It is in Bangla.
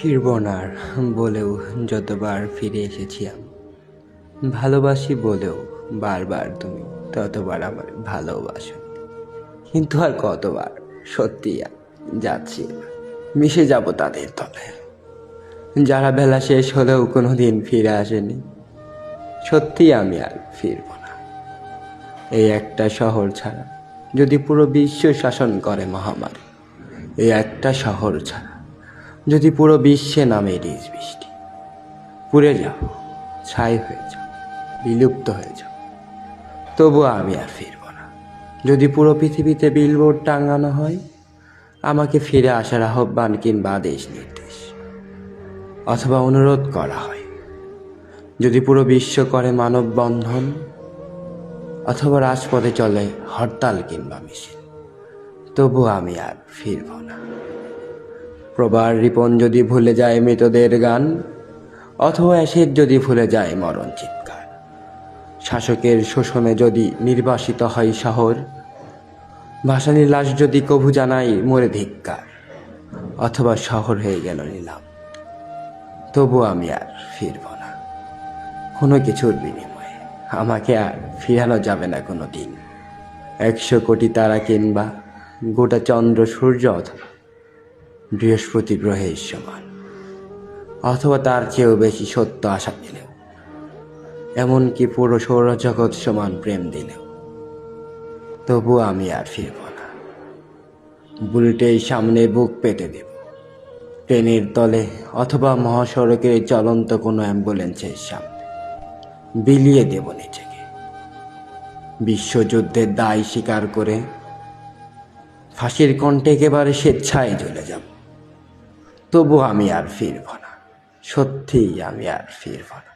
ফিরব না আর বলেও যতবার ফিরে এসেছি আমি, ভালোবাসি বলেও বারবার তুমি ততবার আমার ভালোবাসো। কিন্তু আর কতবার, সত্যি আর যাচ্ছি এবার, মিশে যাব তাদের তলে, যারা বেলা শেষ হলেও কোনোদিন ফিরে আসেনি। সত্যি আমি আর ফিরব না। এই একটা শহর ছাড়া যদি পুরো বিশ্ব শাসন করে মহামারী, এই একটা শহর ছাড়া যদি পুরো বিশ্বে নামে রিজ বৃষ্টি, পুড়ে যাও, ছাই হয়ে যাও, বিলুপ্ত হয়ে যাও, তবুও আমি আর ফিরব না। যদি পুরো পৃথিবীতে বিলবোর্ড টাঙানো হয় আমাকে ফিরে আসার আহ্বান কিংবা আদেশ নির্দেশ, অথবা অনুরোধ করা হয়, যদি পুরো বিশ্ব করে মানববন্ধন, অথবা রাজপথে চলে হরতাল কিংবা মিছিল, তবু আমি আর ফিরব না। প্রবার রিপন যদি ভুলে যায় মৃতদের গান, অথবা অ্যাসিড যদি ভুলে যায় মরণ চিৎকার, শাসকের শোষণে যদি নির্বাসিত হয় শহর, ভাসানির লাশ যদি কভু জানাই মরে ধিক্কার, অথবা শহর হয়ে গেল নিলাম, তবু আমি আর ফিরব না। কোনো কিছুর বিনিময়ে আমাকে আর ফিরানো যাবে না কোনো দিন। 100 কোটি তারা কিংবা গোটা চন্দ্র সূর্য, অথবা বৃহস্পতি গ্রহের সমান, অথবা তার চেয়েও বেশি সত্য আশা পেলেও, এমনকি পুরো সৌরজগৎ সমান প্রেম দিলেও, তবু আমি আর ফিরব না। বুলেটের সামনে বুক পেতে দেব, ট্রেনের তলে অথবা মহাসড়কের চলন্ত কোনো অ্যাম্বুলেন্সের সামনে বিলিয়ে দেব নিজেকে। বিশ্বযুদ্ধের দায় স্বীকার করে ফাঁসির কণ্ঠে একেবারে স্বেচ্ছায় জ্বলে যাব, তবু আমি আর ফিরব না। সত্যিই আমি আর ফিরব না।